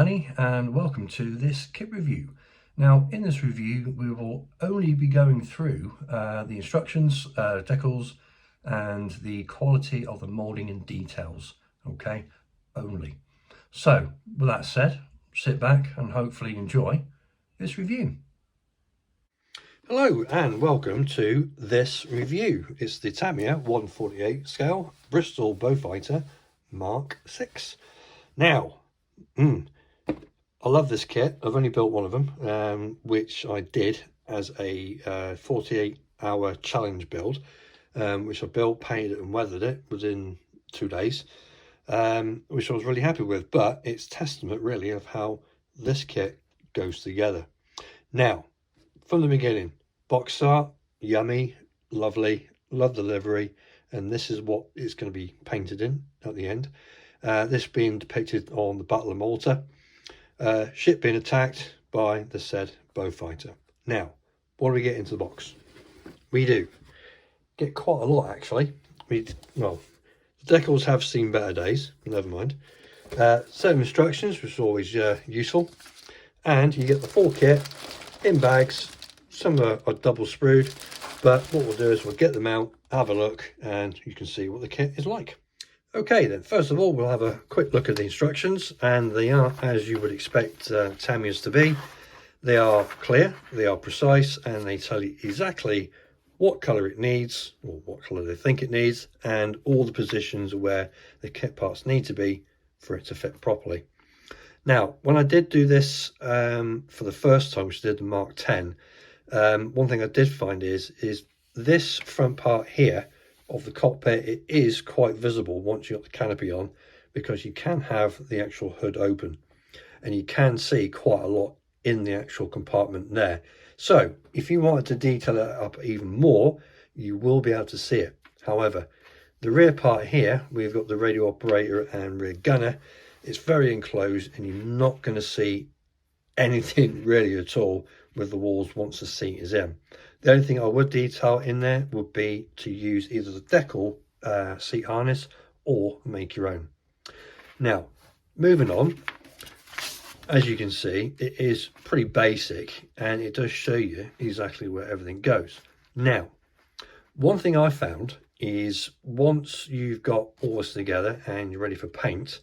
Lenny and welcome to this kit review. Now in this review we will only be going through the instructions, decals and the quality of the moulding and details, okay, only. So with that said, sit back and hopefully enjoy this review. Hello and welcome to this review. It's the Tamiya 1/48 scale Bristol Beaufighter Mk.VI. Now, I love this kit. I've only built one of them, which I did as a 48-hour challenge build, which I built, painted it and weathered it within 2 days, which I was really happy with. But it's testament really of how this kit goes together. Now, from the beginning, box art, yummy, lovely, love the livery, and this is what it's going to be painted in at the end. This being depicted on the Battle of Malta, ship being attacked by the said Beaufighter. Now, what do we get into the box? We do get quite a lot actually. Well, the decals have seen better days, never mind. Set of instructions, which is always useful, and you get the full kit in bags. Some are double sprued, but what we'll do is we'll get them out, have a look, and you can see what the kit is like. Okay then, first of all we'll have a quick look at the instructions, and they are as you would expect Tamiyas to be. They are clear, they are precise, and they tell you exactly what colour it needs, or what colour they think it needs, and all the positions where the kit parts need to be for it to fit properly. Now, when I did do this for the first time, which I did the Mark 10, one thing I did find is this front part here of the cockpit, it is quite visible once you've got the canopy on, because you can have the actual hood open and you can see quite a lot in the actual compartment there. So if you wanted to detail it up even more, you will be able to see it. However, the rear part here, we've got the radio operator and rear gunner. It's very enclosed and you're not going to see anything really at all with the walls once the seat is in. The only thing I would detail in there would be to use either the decal seat harness or make your own. Now, moving on, as you can see, it is pretty basic and it does show you exactly where everything goes. Now, one thing I found is once you've got all this together and you're ready for paint,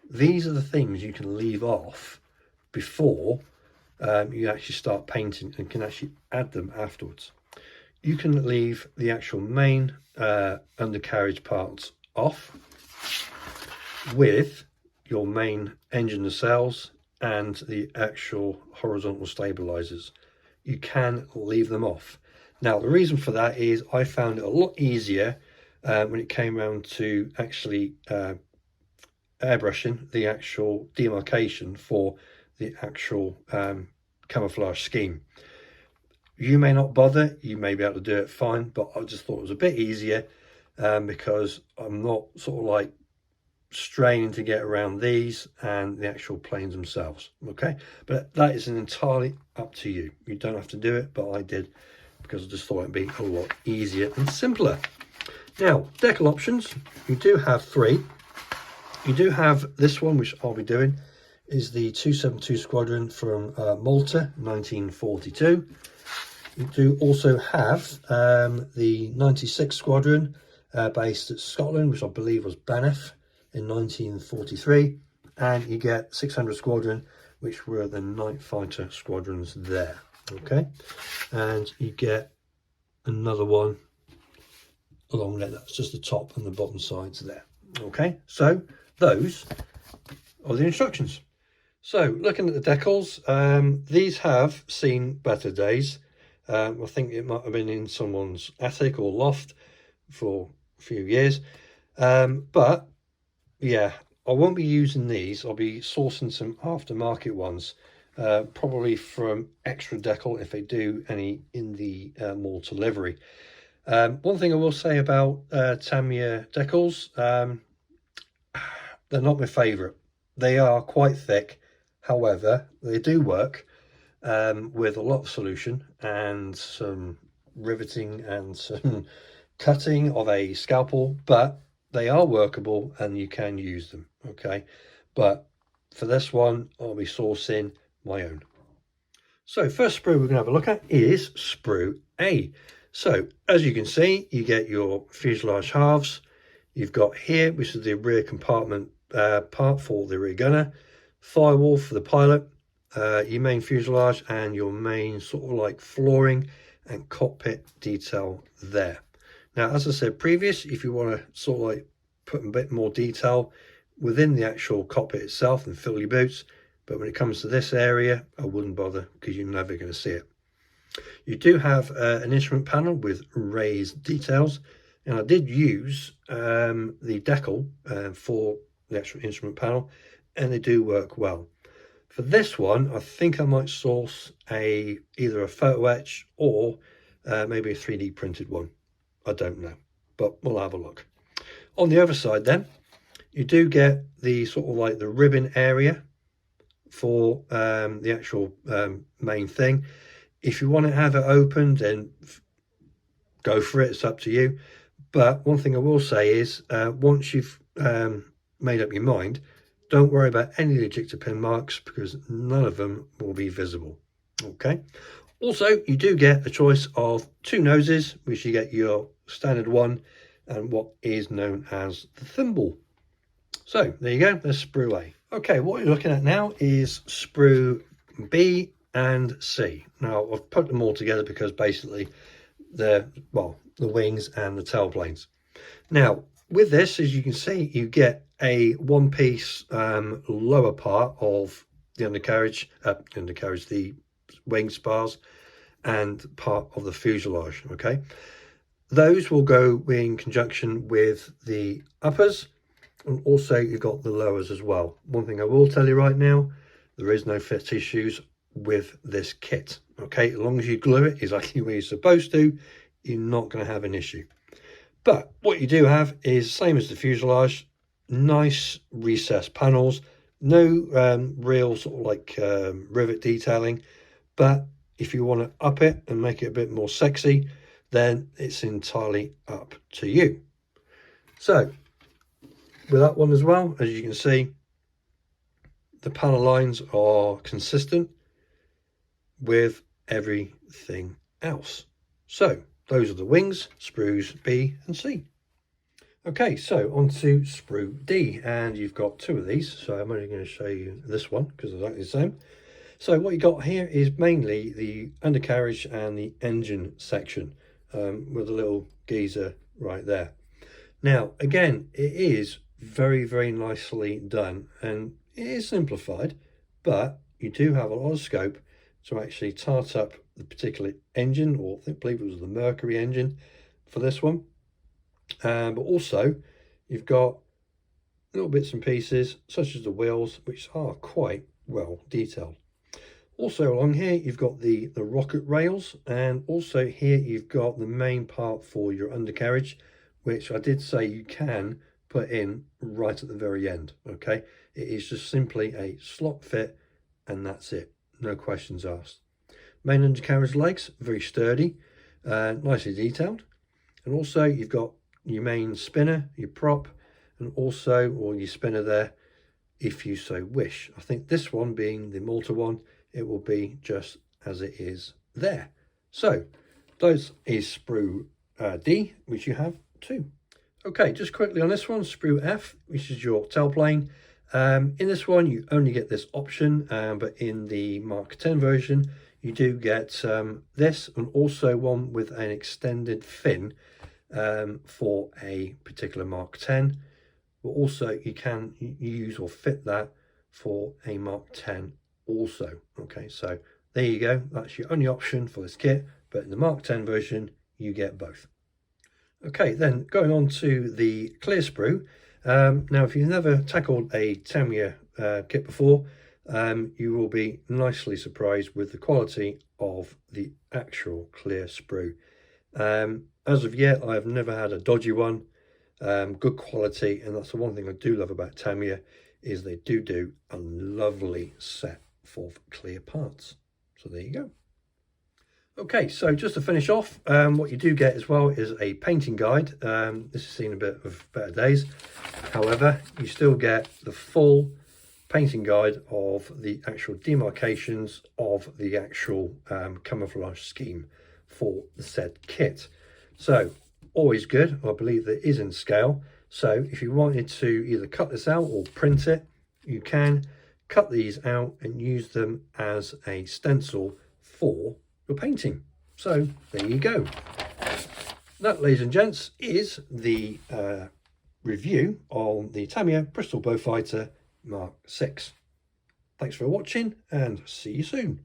these are the things you can leave off before you actually start painting, and can actually add them afterwards. You can leave the actual main undercarriage parts off with your main engine nacelles and the actual horizontal stabilizers. You can leave them off. Now, the reason for that is I found it a lot easier when it came around to actually airbrushing the actual demarcation for the actual camouflage scheme. You may not bother, you may be able to do it fine, but I just thought it was a bit easier because I'm not sort of like straining to get around these and the actual planes themselves. Okay, but that is entirely up to you. You don't have to do it, but I did because I just thought it'd be a lot easier and simpler. Now, decal options, you do have three. You do have this one, which I'll be doing, is the 272 Squadron from Malta, 1942. You do also have the 96 Squadron based at Scotland, which I believe was Banff in 1943. And you get 600 Squadron, which were the night fighter squadrons there. Okay, and you get another one along there. That's just the top and the bottom sides there. Okay, so those are the instructions. So looking at the decals, these have seen better days. I think it might have been in someone's attic or loft for a few years, but yeah, I won't be using these. I'll be sourcing some aftermarket ones, probably from Extra Decal if they do any in the Malta livery. One thing I will say about Tamiya decals, they're not my favourite. They are quite thick. However, they do work with a lot of solution and some riveting and some cutting of a scalpel, but they are workable and you can use them. Okay, but for this one, I'll be sourcing my own. So first sprue we're going to have a look at is sprue A. So as you can see, you get your fuselage halves. You've got here, which is the rear compartment part for the rear gunner, firewall for the pilot, your main fuselage, and your main sort of like flooring and cockpit detail there. Now, as I said previous, if you want to sort of like put a bit more detail within the actual cockpit itself and fill your boots, but when it comes to this area, I wouldn't bother because you're never going to see it. You do have an instrument panel with raised details, and I did use the decal for the actual instrument panel, and they do work well. For this one, I think I might source either a photo etch or maybe a 3D printed one. I don't know, but we'll have a look. On the other side then, you do get the sort of like the ribbon area for the actual main thing. If you want to have it open, then go for it, it's up to you. But one thing I will say is once you've made up your mind, don't worry about any of the ejector pin marks because none of them will be visible. Okay. Also, you do get a choice of two noses, which you get your standard one and what is known as the thimble. So there you go, there's sprue A. Okay, what you're looking at now is sprue B and C. Now I've put them all together because basically they're, well, the wings and the tailplanes. Now with this, as you can see, you get a one-piece lower part of the undercarriage, the wing spars and part of the fuselage. Okay, those will go in conjunction with the uppers, and also you've got the lowers as well. One thing I will tell you right now, there is no fit issues with this kit. Okay, as long as you glue it exactly where you're supposed to, you're not going to have an issue. But what you do have is same as the fuselage, nice recessed panels, no real sort of like rivet detailing. But if you want to up it and make it a bit more sexy, then it's entirely up to you. So with that one as well, as you can see, the panel lines are consistent with everything else. So those are the wings, sprues B and C. Okay, so on to sprue D, and you've got two of these, so I'm only going to show you this one because it's exactly the same. So what you got here is mainly the undercarriage and the engine section with a little geyser right there. Now again, it is very nicely done, and it is simplified, but you do have a lot of scope to actually tart up the particular engine, or I believe it was the Mercury engine for this one. But also you've got little bits and pieces such as the wheels, which are quite well detailed. Also along here you've got the rocket rails, and also here you've got the main part for your undercarriage, which I did say you can put in right at the very end. Okay, it is just simply a slot fit and that's it, no questions asked. Main undercarriage legs, very sturdy, nicely detailed, and also you've got your main spinner, your prop, and also, or your spinner there if you so wish. I think this one being the Malta one, it will be just as it is there. So those is sprue D, which you have two. Okay, just quickly on this one, sprue F, which is your tailplane. In this one you only get this option, but in the Mark 10 version you do get this, and also one with an extended fin for a particular Mark 10, but also you can use or fit that for a Mark 10 also. Okay, so there you go, that's your only option for this kit, but in the Mark 10 version you get both. Okay, then going on to the clear sprue. Now if you've never tackled a Tamiya kit before, you will be nicely surprised with the quality of the actual clear sprue. As of yet, I have never had a dodgy one. Good quality, and that's the one thing I do love about Tamiya, is they do a lovely set of clear parts. So there you go. Okay, so just to finish off, what you do get as well is a painting guide. This has seen a bit of better days. However, you still get the full painting guide of the actual demarcations of the actual camouflage scheme for the said kit. So always good. I believe that is in scale. So if you wanted to either cut this out or print it, you can cut these out and use them as a stencil for your painting. So there you go. That, ladies and gents, is the review on the Tamiya Bristol Beaufighter Mark 6. Thanks for watching and see you soon.